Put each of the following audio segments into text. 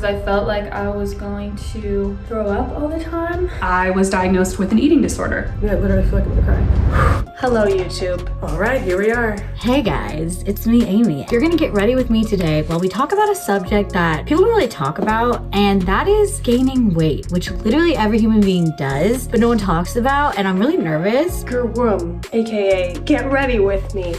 because I felt like I was going to throw up all the time. I was diagnosed with an eating disorder. Yeah, I literally feel like I'm gonna cry. Hello, YouTube. All right, here we are. Hey guys, it's me, Amy. You're gonna get ready with me today while we talk about a subject that people don't really talk about, and that is gaining weight, which literally every human being does, but no one talks about, and I'm really nervous. Room, aka get ready with me.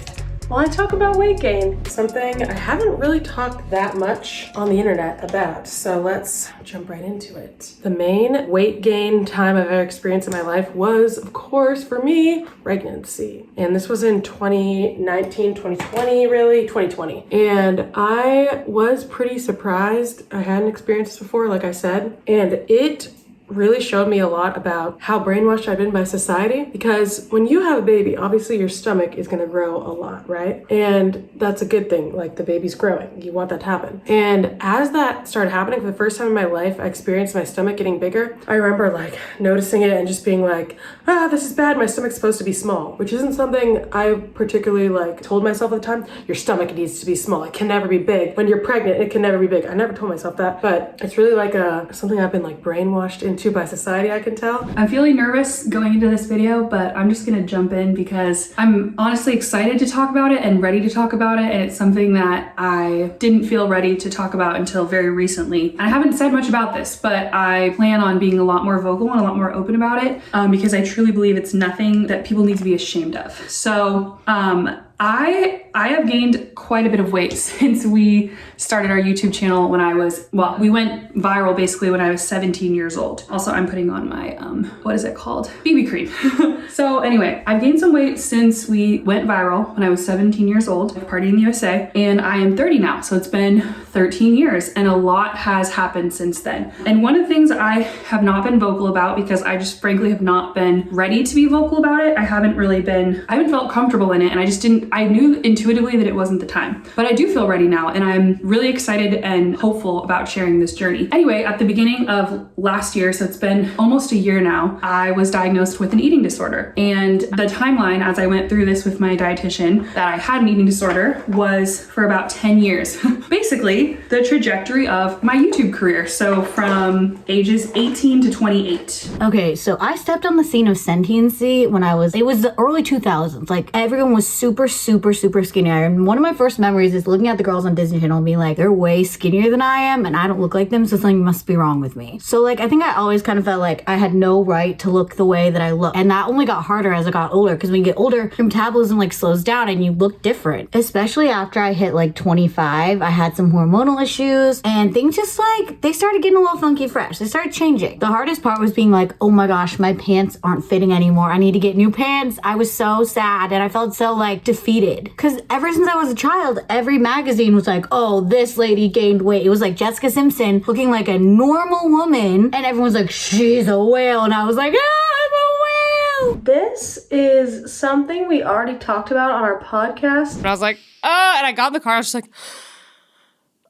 While I talk about weight gain, something I haven't really talked that much on the internet about, so let's jump right into it. The main weight gain time I've ever experienced in my life was, of course, for me, pregnancy. And this was in 2019, 2020, really, 2020. And I was pretty surprised. I hadn't experienced this before, like I said, and it really showed me a lot about how brainwashed I've been by society, because when you have a baby, obviously your stomach is going to grow a lot, right? And that's a good thing. Like, the baby's growing, you want that to happen. And as that started happening, for the first time in my life, I experienced my stomach getting bigger. I remember like noticing it and just being like, this is bad, my stomach's supposed to be small, which isn't something I particularly like told myself at the time. Your stomach needs to be small, it can never be big. When you're pregnant, it can never be big. I never told myself that, but it's really like something I've been like brainwashed into by society, I can tell. I'm feeling nervous going into this video, but I'm just gonna jump in because I'm honestly excited to talk about it and ready to talk about it, and it's something that I didn't feel ready to talk about until very recently. And I haven't said much about this, but I plan on being a lot more vocal and a lot more open about it because I truly believe it's nothing that people need to be ashamed of. So I have gained quite a bit of weight since we started our YouTube channel when I was, well, we went viral basically when I was 17 years old. Also, I'm putting on my, what is it called? BB cream. So anyway, I've gained some weight since we went viral when I was 17 years old, partying in the USA, and I am 30 now. So it's been 13 years and a lot has happened since then. And one of the things I have not been vocal about, because I just frankly have not been ready to be vocal about it. I haven't felt comfortable in it, and I knew intuitively that it wasn't the time. But I do feel ready now, and I'm really excited and hopeful about sharing this journey. Anyway, at the beginning of last year, so it's been almost a year now, I was diagnosed with an eating disorder. And the timeline as I went through this with my dietitian that I had an eating disorder was for about 10 years. Basically, the trajectory of my YouTube career. So from ages 18 to 28. Okay, so I stepped on the scene of sentiency when it was the early 2000s. Like, everyone was super skinny. And one of my first memories is looking at the girls on Disney Channel and being like, they're way skinnier than I am and I don't look like them, so something must be wrong with me. So like, I think I always kind of felt like I had no right to look the way that I look. And that only got harder as I got older, because when you get older, your metabolism like slows down and you look different. Especially after I hit like 25, I had some hormonal issues and things just like, they started getting a little funky fresh. They started changing. The hardest part was being like, oh my gosh, my pants aren't fitting anymore. I need to get new pants. I was so sad and I felt so like defeated. Because ever since I was a child, every magazine was like, oh, this lady gained weight. It was like Jessica Simpson looking like a normal woman, and everyone's like, she's a whale. And I was like, I'm a whale. This is something we already talked about on our podcast. And I was like, and I got in the car, I was just like,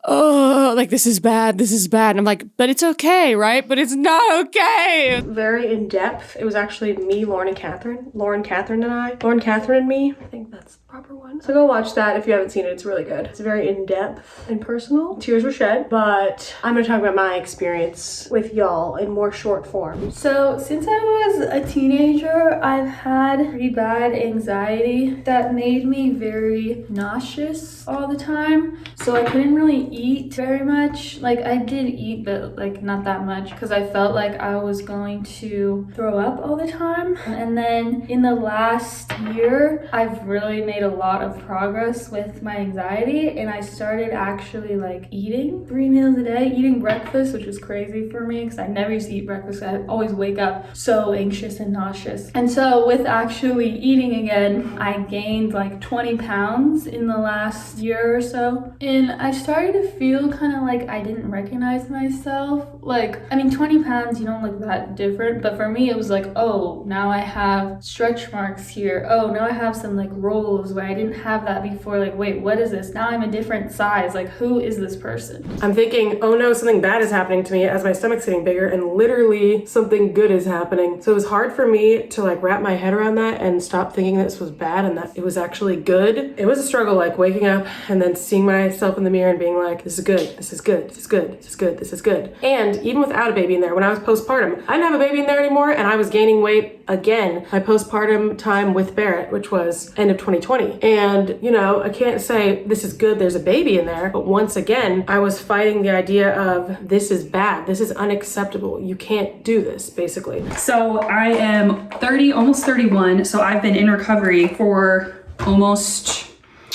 oh, like, this is bad. And I'm like, but it's okay, right? But it's not okay. Very in depth. It was actually me, Lauren, Katherine and me. I think that's the proper one. So go watch that if you haven't seen it. It's really good. It's very in depth and personal. Tears were shed, but I'm gonna talk about my experience with y'all in more short form. So since I was a teenager, I've had pretty bad anxiety that made me very nauseous all the time. So I couldn't really eat very much. Like, I did eat, but like not that much, because I felt like I was going to throw up all the time. And then in the last year, I've really made a lot of progress with my anxiety, and I started actually like eating 3 meals a day, eating breakfast, which was crazy for me because I never used to eat breakfast. I always wake up so anxious and nauseous. And so with actually eating again, I gained like 20 pounds in the last year or so, and I started to feel kind of like I didn't recognize myself. Like, I mean, 20 pounds, you don't look that different, but for me it was like, oh, now I have stretch marks here. Oh, now I have some like rolls clothes where I didn't have that before. Like, wait, what is this? Now I'm a different size. Like, who is this person? I'm thinking, oh no, something bad is happening to me as my stomach's getting bigger, and literally something good is happening. So it was hard for me to like wrap my head around that and stop thinking this was bad and that it was actually good. It was a struggle, like waking up and then seeing myself in the mirror and being like, this is good, this is good, this is good, this is good, this is good. And even without a baby in there, when I was postpartum, I didn't have a baby in there anymore, and I was gaining weight again my postpartum time with Barrett, which was end of 2020. And you know, I can't say this is good, there's a baby in there, but once again I was fighting the idea of this is bad, this is unacceptable, you can't do this, basically. So I am 30, almost 31, so I've been in recovery for almost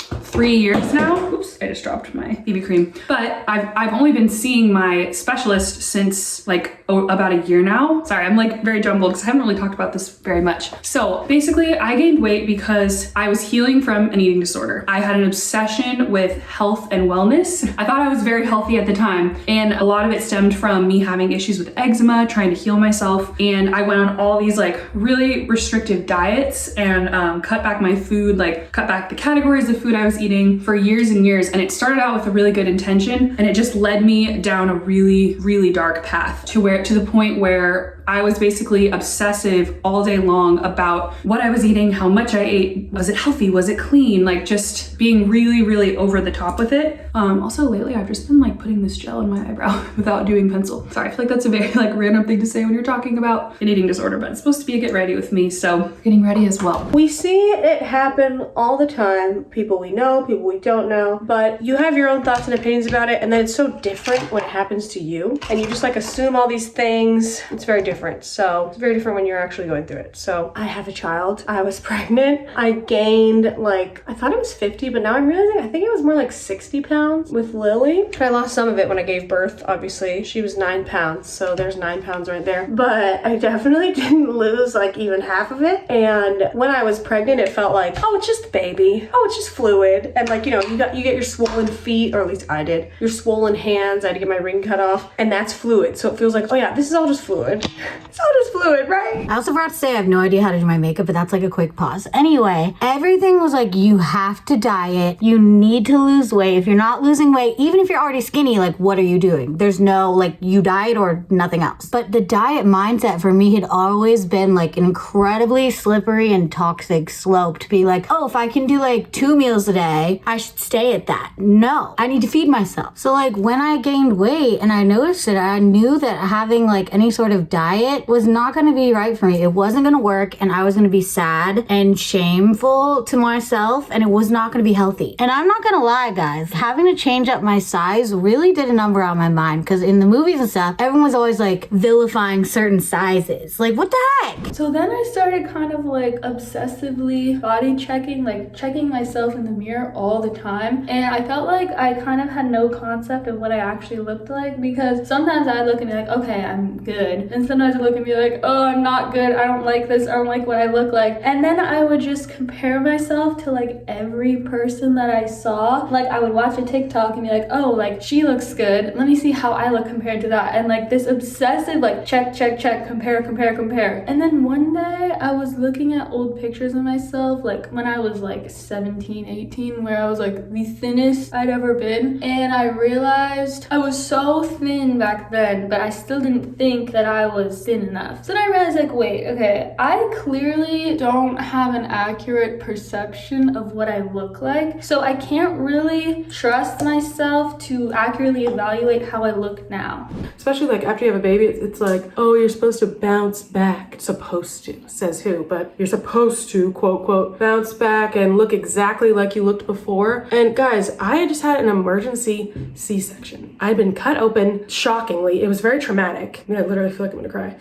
3 years now. Oops, I just dropped my BB cream. But I've only been seeing my specialist since like about a year now. Sorry, I'm like very jumbled because I haven't really talked about this very much. So basically I gained weight because I was healing from an eating disorder. I had an obsession with health and wellness. I thought I was very healthy at the time, and a lot of it stemmed from me having issues with eczema, trying to heal myself. And I went on all these like really restrictive diets and cut back my food, like cut back the categories of food I was eating for years and years. And it started out with a really good intention, and it just led me down a really, really dark path to the point where I was basically obsessive all day long about what I was eating, how much I ate, was it healthy, was it clean, like just being really, really over the top with it. Also lately I've just been like putting this gel in my eyebrow without doing pencil. Sorry, I feel like that's a very like random thing to say when you're talking about an eating disorder, but it's supposed to be a get ready with me, so getting ready as well. We see it happen all the time, people we know, people we don't know, but you have your own thoughts and opinions about it, and then it's so different when it happens to you, and you just like assume all these things. It's very different. So it's very different when you're actually going through it. So I have a child. I was pregnant. I gained like, I thought it was 50, but now I'm realizing I think it was more like 60 pounds with Lily. I lost some of it when I gave birth, obviously. She was 9 pounds, so there's 9 pounds right there. But I definitely didn't lose like even half of it. And when I was pregnant, it felt like, oh, it's just a baby. Oh, it's just fluid. And like, you know, you get your swollen feet, or at least I did. Your swollen hands. I had to get my ring cut off, and that's fluid. So it feels like, oh yeah, this is all just fluid. It's all just fluid, right? I also forgot to say I have no idea how to do my makeup, but that's like a quick pause. Anyway, everything was like, you have to diet. You need to lose weight. If you're not losing weight, even if you're already skinny, like what are you doing? There's no like, you diet or nothing else. But the diet mindset for me had always been like an incredibly slippery and toxic slope to be like, oh, if I can do like 2 meals a day, I should stay at that. No, I need to feed myself. So like when I gained weight and I noticed it, I knew that having like any sort of diet was not going to be right for me. It wasn't going to work, and I was going to be sad and shameful to myself, and it was not going to be healthy. And I'm not going to lie, guys, having to change up my size really did a number on my mind, because in the movies and stuff, everyone was always like vilifying certain sizes. Like, what the heck? So then I started kind of like obsessively body checking, like checking myself in the mirror all the time. And I felt like I kind of had no concept of what I actually looked like, because sometimes I'd look and be like, okay, I'm good. And sometimes I'd look and be like, oh, I'm not good. I don't like this. I don't like what I look like. And then I would just compare myself to like every person that I saw. Like I would watch a TikTok and be like, oh, like she looks good. Let me see how I look compared to that. And like this obsessive, like check, compare. And then one day I was looking at old pictures of myself, like when I was like 17, 18, where I was like the thinnest I'd ever been. And I realized I was so thin back then, but I still didn't think that I was thin enough. So then I realized like, wait, okay, I clearly don't have an accurate perception of what I look like. So I can't really trust myself to accurately evaluate how I look now. Especially like after you have a baby, it's like, oh, you're supposed to bounce back. Supposed to, says who, but you're supposed to, quote, quote, bounce back and look exactly like you looked before. And guys, I just had an emergency C-section. I'd been cut open, shockingly. It was very traumatic. I mean, I literally feel like I'm gonna cry.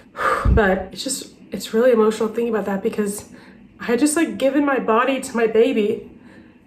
But it's really emotional thinking about that, because I had just like given my body to my baby,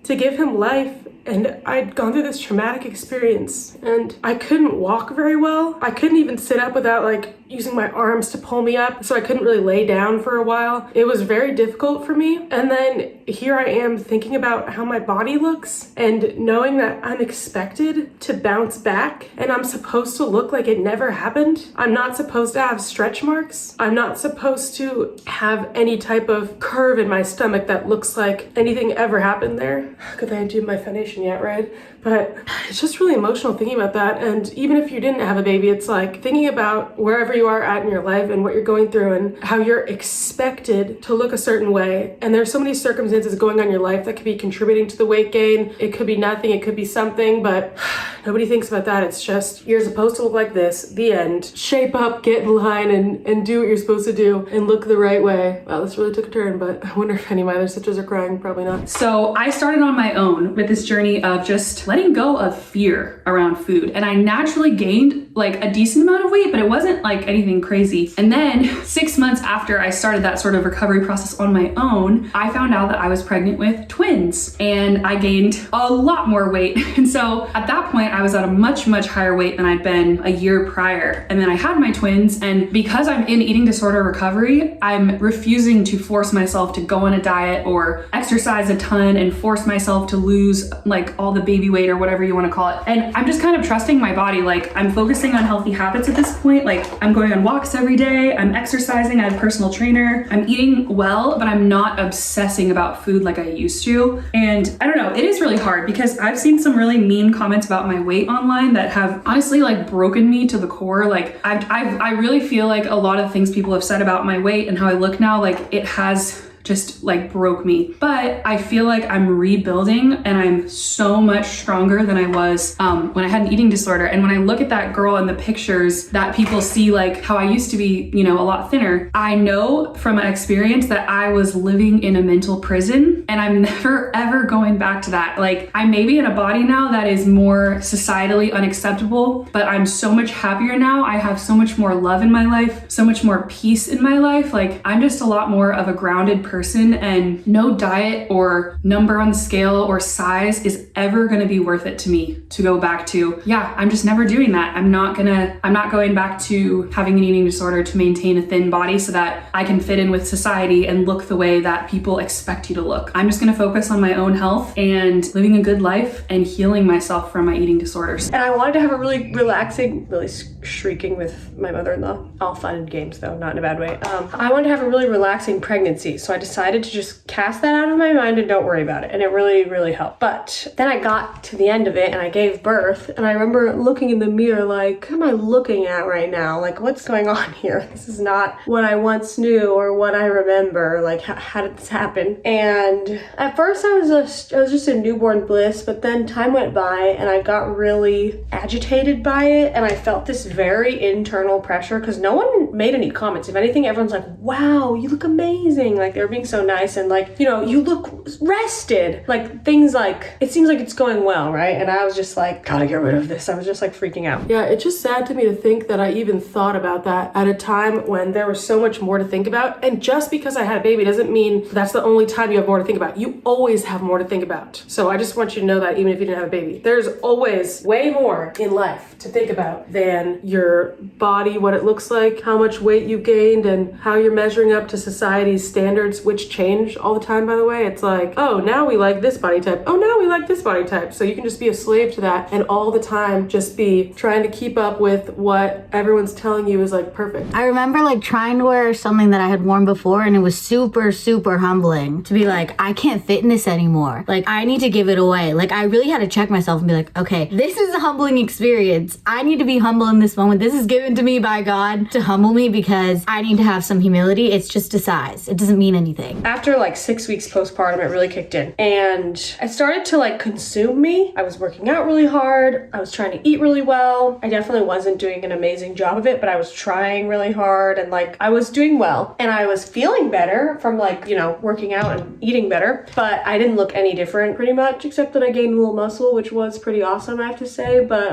to give him life. And I'd gone through this traumatic experience and I couldn't walk very well. I couldn't even sit up without like using my arms to pull me up. So I couldn't really lay down for a while. It was very difficult for me. And then here I am thinking about how my body looks and knowing that I'm expected to bounce back and I'm supposed to look like it never happened. I'm not supposed to have stretch marks. I'm not supposed to have any type of curve in my stomach that looks like anything ever happened there. Good thing I didn't do my foundation yet, right? But it's just really emotional thinking about that. And even if you didn't have a baby, it's like thinking about wherever you are at in your life and what you're going through and how you're expected to look a certain way. And there's so many circumstances going on in your life that could be contributing to the weight gain. It could be nothing, it could be something, but nobody thinks about that. It's just, you're supposed to look like this, the end. Shape up, get in line, and do what you're supposed to do and look the right way. Wow, this really took a turn, but I wonder if any of my other sisters are crying. Probably not. So I started on my own with this journey of just letting go of fear around food. And I naturally gained like a decent amount of weight, but it wasn't like anything crazy. And then 6 months after I started that sort of recovery process on my own, I found out that I was pregnant with twins and I gained a lot more weight. And so at that point, I was at a much, much higher weight than I'd been a year prior. And then I had my twins, and because I'm in eating disorder recovery, I'm refusing to force myself to go on a diet or exercise a ton and force myself to lose like all the baby weight or whatever you want to call it. And I'm just kind of trusting my body. Like I'm focusing on healthy habits at this point. Like I'm going on walks every day, I'm exercising, I have a personal trainer, I'm eating well, but I'm not obsessing about food like I used to. And I don't know, it is really hard because I've seen some really mean comments about my weight online that have honestly like broken me to the core. Like I really feel like a lot of things people have said about my weight and how I look now, like it has just like broke me. But I feel like I'm rebuilding and I'm so much stronger than I was when I had an eating disorder. And when I look at that girl in the pictures that people see, like how I used to be, you know, a lot thinner, I know from my experience that I was living in a mental prison and I'm never ever going back to that. Like I may be in a body now that is more societally unacceptable, but I'm so much happier now. I have so much more love in my life, so much more peace in my life. Like I'm just a lot more of a grounded person, and no diet or number on the scale or size is ever going to be worth it to me to go back to. Yeah, I'm just never doing that. I'm not going back to having an eating disorder to maintain a thin body so that I can fit in with society and look the way that people expect you to look. I'm just going to focus on my own health and living a good life and healing myself from my eating disorders. And I wanted to have a really relaxing, really shrieking with my mother-in-law. All fun and games though, not in a bad way. I wanted to have a really relaxing pregnancy, so I decided to just cast that out of my mind and don't worry about it. And it really, really helped. But then I got to the end of it and I gave birth, and I remember looking in the mirror like, what am I looking at right now? Like, what's going on here? This is not what I once knew or what I remember. Like, how did this happen? And at first I was just in newborn bliss, but then time went by and I got really agitated by it, and I felt this very internal pressure because no one made any comments. If anything, everyone's like, wow, you look amazing. Like, they were being so nice and like, you know, you look rested. Like, things like, it seems like it's going well, right? And I was just like, gotta get rid of this. I was just like freaking out. Yeah, it's just sad to me to think that I even thought about that at a time when there was so much more to think about. And just because I had a baby doesn't mean that's the only time you have more to think about. You always have more to think about. So I just want you to know that even if you didn't have a baby, there's always way more in life to think about than your body, what it looks like, how much weight you gained, and how you're measuring up to society's standards, which change all the time, by the way. It's like, oh, now we like this body type. Oh, now we like this body type. So you can just be a slave to that and all the time just be trying to keep up with what everyone's telling you is like perfect. I remember like trying to wear something that I had worn before, and it was super, super humbling to be like, I can't fit in this anymore. Like, I need to give it away. Like, I really had to check myself and be like, okay, this is a humbling experience. I need to be humble in this moment. This is given to me by God to humble me because I need to have some humility. It's just a size. It doesn't mean anything. After like 6 weeks postpartum, it really kicked in. And it started to like consume me. I was working out really hard. I was trying to eat really well. I definitely wasn't doing an amazing job of it, but I was trying really hard and like I was doing well. And I was feeling better from like, you know, working out and eating better, but I didn't look any different pretty much, except that I gained a little muscle, which was pretty awesome, I have to say. But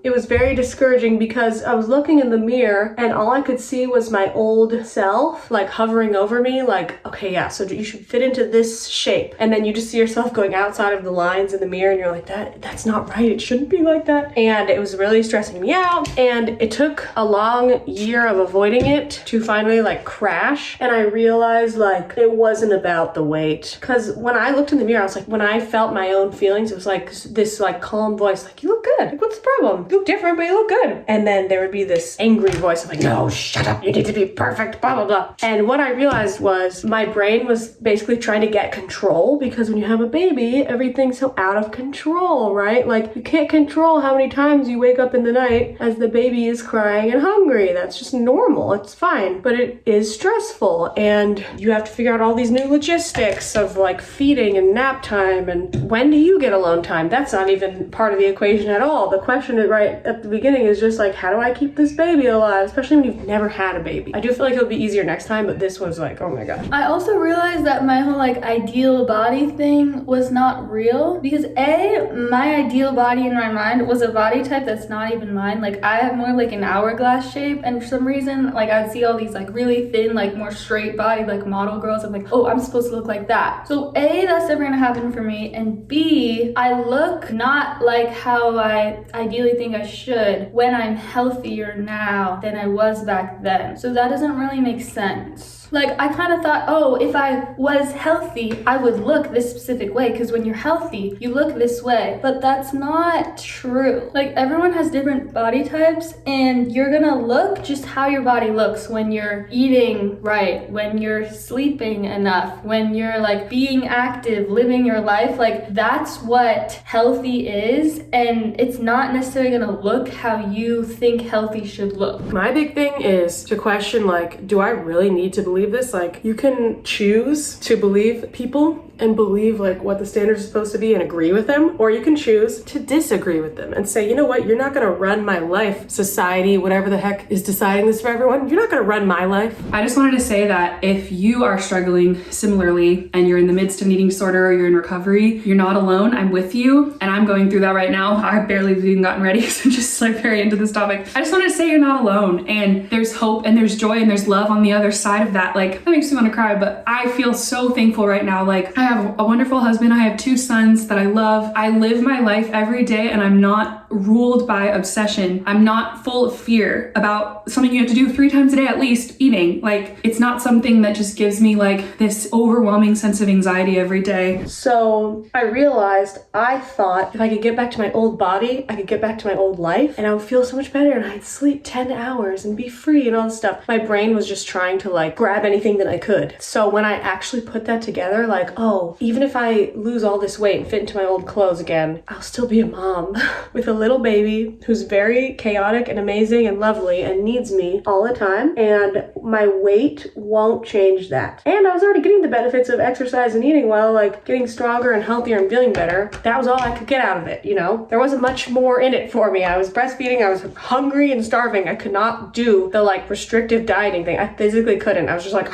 it was very discouraging because I was looking in the mirror and all I could see was my old self like hovering over me, like, okay, yeah, so you should fit into this shape. And then you just see yourself going outside of the lines in the mirror and you're like, that's not right. It shouldn't be like that. And it was really stressing me out. And it took a long year of avoiding it to finally like crash. And I realized like it wasn't about the weight. Because when I looked in the mirror, I was like, when I felt my own feelings, it was like this like calm voice, like, you look good. Like, what's the problem? You look different, but you look good. And then there would be this angry voice of like, no, shut up. You need to be perfect, blah, blah, blah. And what I realized was my brain was basically trying to get control, because when you have a baby, everything's so out of control, right? Like, you can't control how many times you wake up in the night as the baby is crying and hungry. That's just normal. It's fine. But it is stressful. And you have to figure out all these new logistics of like feeding and nap time. And when do you get alone time? That's not even part of the equation at all. The question is right at the beginning is just like, how do I keep this baby alive? Especially when you've never had a baby. I do feel like it'll be easier next time, but this was like, oh my God. I also realized that my whole like ideal body thing was not real, because my ideal body in my mind was a body type that's not even mine. Like, I have more like an hourglass shape, and for some reason, like, I'd see all these like really thin, like more straight body, like model girls. I'm like, oh, I'm supposed to look like that. So that's never gonna happen for me, and B, I look not like how I ideally think I should when I'm healthier now than I was back then. So that doesn't really make sense. Like, I kind of thought, oh, if I was healthy, I would look this specific way, because when you're healthy, you look this way. But that's not true. Like, everyone has different body types, and you're gonna look just how your body looks when you're eating right, when you're sleeping enough, when you're like being active, living your life. Like, that's what healthy is, and it's not necessarily gonna look how you think healthy should look. My big thing is to question, like, do I really need to believe this? Like, you can choose to believe people and believe like what the standards are supposed to be and agree with them, or you can choose to disagree with them and say, you know what, you're not gonna run my life. Society, whatever the heck is deciding this for everyone, you're not gonna run my life. I just wanted to say that if you are struggling similarly and you're in the midst of an eating disorder or you're in recovery, you're not alone. I'm with you, and I'm going through that right now. I barely have even gotten ready, so I'm just like very into this topic. I just wanted to say you're not alone, and there's hope and there's joy and there's love on the other side of that. Like, that makes me want to cry, but I feel so thankful right now. Like, I have a wonderful husband. I have 2 sons that I love. I live my life every day, and I'm not ruled by obsession. I'm not full of fear about something you have to do 3 times a day at least, eating. Like, it's not something that just gives me like this overwhelming sense of anxiety every day. So I realized, I thought if I could get back to my old body, I could get back to my old life, and I would feel so much better, and I'd sleep 10 hours and be free and all this stuff. My brain was just trying to like grab anything that I could. So when I actually put that together, like, oh, even if I lose all this weight and fit into my old clothes again, I'll still be a mom with a little baby who's very chaotic and amazing and lovely and needs me all the time, and my weight won't change that. And I was already getting the benefits of exercise and eating well, like getting stronger and healthier and feeling better. That was all I could get out of it, you know? There wasn't much more in it for me. I was breastfeeding, I was hungry and starving. I could not do the like restrictive dieting thing. I physically couldn't. I was just like,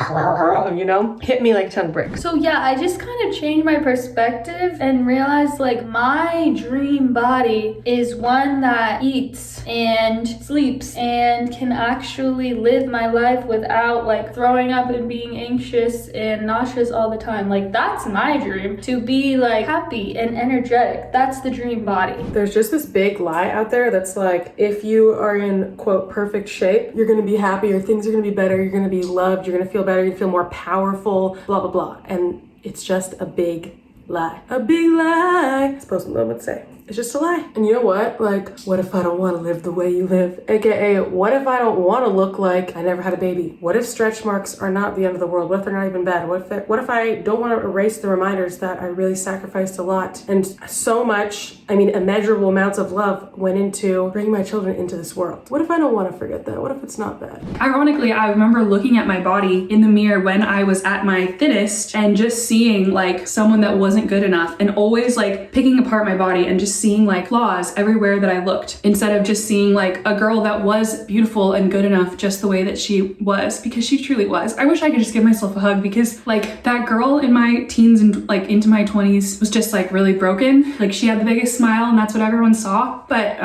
you know, hit me like a ton of bricks. So yeah, I just kind of changed my perspective and realized like my dream body is one that eats and sleeps and can actually live my life without like throwing up and being anxious and nauseous all the time. Like, that's my dream, to be like happy and energetic. That's the dream body. There's just this big lie out there that's like, if you are in quote perfect shape, you're gonna be happier, things are gonna be better, you're gonna be loved, you're gonna feel better, you're gonna feel more powerful, blah blah blah. And it's just a big lie. A big lie, I suppose one would say. It's just a lie. And you know what? Like, what if I don't want to live the way you live? AKA, what if I don't want to look like I never had a baby? What if stretch marks are not the end of the world? What if they're not even bad? What if I don't want to erase the reminders that I really sacrificed a lot and so much, I mean, immeasurable amounts of love went into bringing my children into this world? What if I don't want to forget that? What if it's not bad? Ironically, I remember looking at my body in the mirror when I was at my thinnest and just seeing like someone that wasn't good enough, and always like picking apart my body and just seeing like flaws everywhere that I looked, instead of just seeing like a girl that was beautiful and good enough just the way that she was, because she truly was. I wish I could just give myself a hug, because like that girl in my teens and like into my 20s was just like really broken. Like she had the biggest smile and that's what everyone saw. But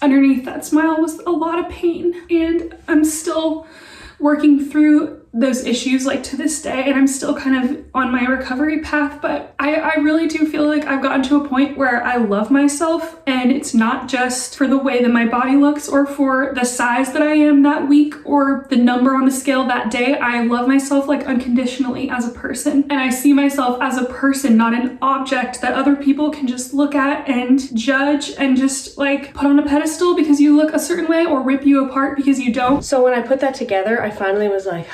underneath that smile was a lot of pain, and I'm still working through those issues like to this day, and I'm still kind of on my recovery path. But I really do feel like I've gotten to a point where I love myself, and it's not just for the way that my body looks or for the size that I am that week or the number on the scale that day. I love myself like unconditionally as a person, and I see myself as a person, not an object that other people can just look at and judge and just like put on a pedestal because you look a certain way or rip you apart because you don't. So when I put that together, I finally was like,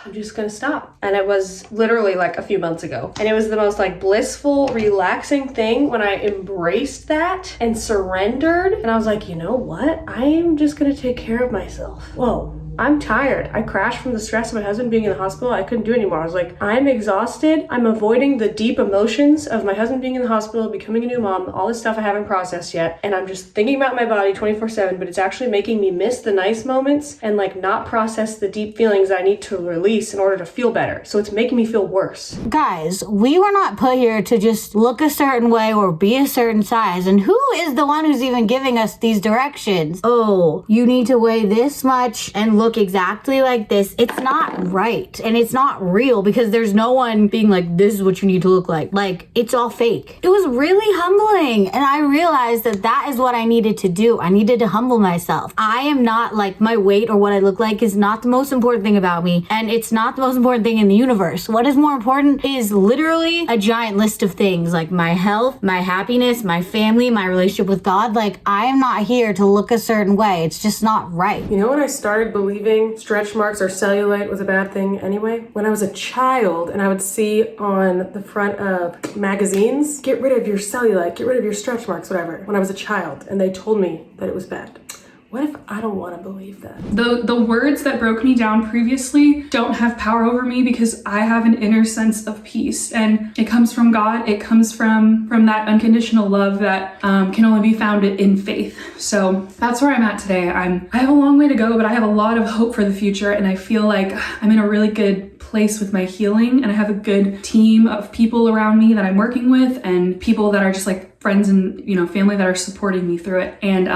I'm just gonna stop. And it was literally like a few months ago. And it was the most like blissful, relaxing thing when I embraced that and surrendered. And I was like, you know what? I am just gonna take care of myself. Whoa. I'm tired. I crashed from the stress of my husband being in the hospital. I couldn't do it anymore. I was like, I'm exhausted. I'm avoiding the deep emotions of my husband being in the hospital, becoming a new mom, all this stuff I haven't processed yet. And I'm just thinking about my body 24/7, but it's actually making me miss the nice moments and like not process the deep feelings I need to release in order to feel better. So it's making me feel worse. Guys, we were not put here to just look a certain way or be a certain size. And who is the one who's even giving us these directions? Oh, you need to weigh this much and look exactly like this. It's not right. And it's not real, because there's no one being like, this is what you need to look like. Like, it's all fake. It was really humbling. And I realized that that is what I needed to do. I needed to humble myself. I am not like, my weight or what I look like is not the most important thing about me. And it's not the most important thing in the universe. What is more important is literally a giant list of things, like my health, my happiness, my family, my relationship with God. Like, I am not here to look a certain way. It's just not right. You know when I started believing stretch marks or cellulite was a bad thing anyway? When I was a child and I would see on the front of magazines, get rid of your cellulite, get rid of your stretch marks, whatever, when I was a child, and they told me that it was bad. What if I don't want to believe that? The words that broke me down previously don't have power over me, because I have an inner sense of peace, and it comes from God. It comes from that unconditional love that can only be found in faith. So that's where I'm at today. I have a long way to go, but I have a lot of hope for the future, and I feel like I'm in a really good place with my healing, and I have a good team of people around me that I'm working with, and people that are just like friends and, you know, family that are supporting me through it. And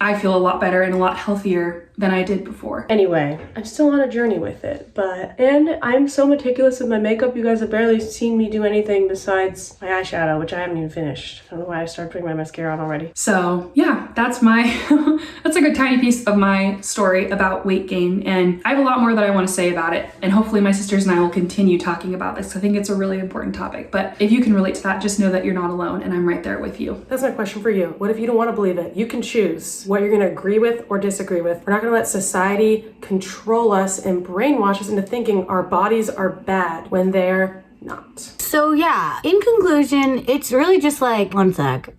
I feel a lot better and a lot healthier than I did before. Anyway, I'm still on a journey with it, and I'm so meticulous with my makeup. You guys have barely seen me do anything besides my eyeshadow, which I haven't even finished. I don't know why I started putting my mascara on already. So yeah, that's that's like a tiny piece of my story about weight gain. And I have a lot more that I want to say about it. And hopefully my sisters and I will continue talking about this. I think it's a really important topic. But if you can relate to that, just know that you're not alone, and I'm right there with you. That's my question for you. What if you don't want to believe it? You can choose what you're going to agree with or disagree with. We're not going to let society control us and brainwash us into thinking our bodies are bad when they're not. So yeah, in conclusion, it's really just like, one sec.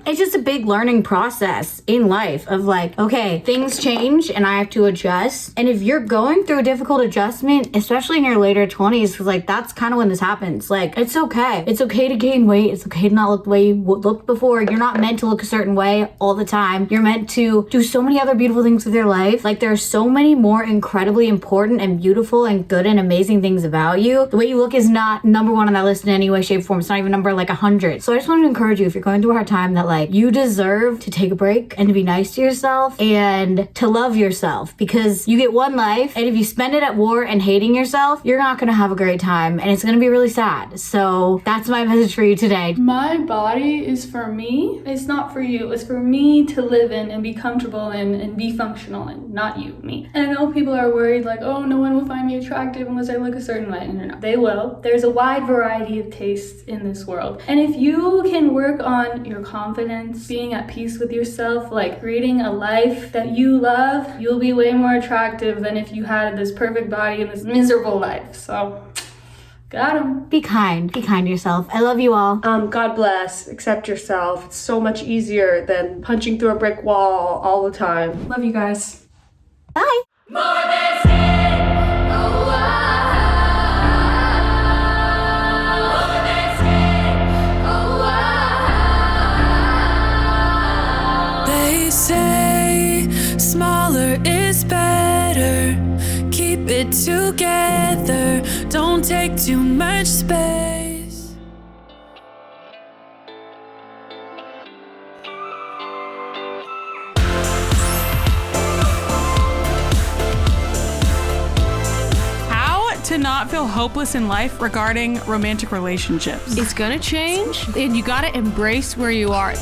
It's just a big learning process in life of like, okay, things change and I have to adjust. And if you're going through a difficult adjustment, especially in your later 20s, because like that's kind of when this happens. Like, it's okay. It's okay to gain weight. It's okay to not look the way you looked before. You're not meant to look a certain way all the time. You're meant to do so many other beautiful things with your life. Like, there are so many more incredibly important and beautiful and good and amazing things about you. The way you look is not number one on that list in any way, shape, form. It's not even number like 100. So I just want to encourage you, if you're going through a hard time, that like you deserve to take a break and to be nice to yourself and to love yourself, because you get one life, and if you spend it at war and hating yourself, you're not going to have a great time, and it's going to be really sad. So that's my message for you today. My body is for me. It's not for you. It's for me to live in and be comfortable in and be functional in, not you, me. And I know people are worried like, oh, no one will find me attractive unless I look a certain way. No. They will. There's a wide variety of tastes in this world. And if you can work on your confidence, being at peace with yourself, like creating a life that you love, you'll be way more attractive than if you had this perfect body and this miserable life. So, got 'em. Be kind to yourself. I love you all. God bless. Accept yourself. It's so much easier than punching through a brick wall all the time. Love you guys. Bye. More than sin. Oh, more than sin. Oh, Keep it together. Don't take too much space. How to not feel hopeless in life regarding romantic relationships. It's gonna change, and you gotta embrace where you are.